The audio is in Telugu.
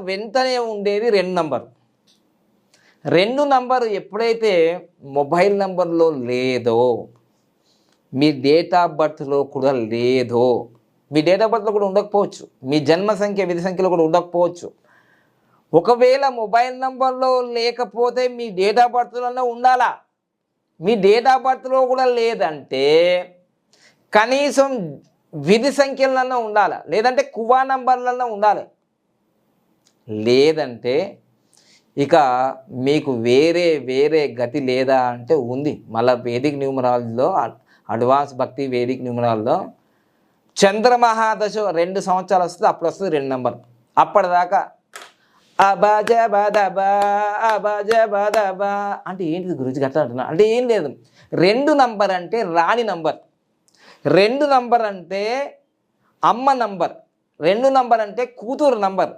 వెంటనే ఉండేది 2 నంబర్. 2 నంబరు ఎప్పుడైతే మొబైల్ నంబర్లో లేదో, మీ డేట్ ఆఫ్ బర్త్లో కూడా లేదో, మీ డేట్ ఆఫ్ బర్త్లో కూడా ఉండకపోవచ్చు, మీ జన్మ సంఖ్య విధి సంఖ్యలో కూడా ఉండకపోవచ్చు. ఒకవేళ మొబైల్ నంబర్లో లేకపోతే మీ డేట్ ఆఫ్ బర్త్లోనే ఉండాలా. మీ డేట్ ఆఫ్ బర్త్లో కూడా లేదంటే కనీసం విధి సంఖ్యలన్నా ఉండాలి, లేదంటే కువా నంబర్లన్నా ఉండాలి. లేదంటే ఇక మీకు వేరే గతి లేదా అంటే ఉంది. మళ్ళీ వేదిక్ న్యూమరాలజీలో, అడ్వాన్స్ భక్తి వేదిక్ న్యూమరాలజీలో చంద్రమహాదశ 2 సంవత్సరాలు వస్తుంది, అప్పుడు వస్తుంది 2 నంబర్. అప్పటిదాకా అబజబదబా అబజబదబా అంటే ఏంటిది గురించి గట్లా అంటున్నా అంటే ఏం లేదు. 2 నంబర్ అంటే రాణి నంబర్, 2 నంబర్ అంటే అమ్మ నంబర్, 2 నంబర్ అంటే కూతురు నంబర్,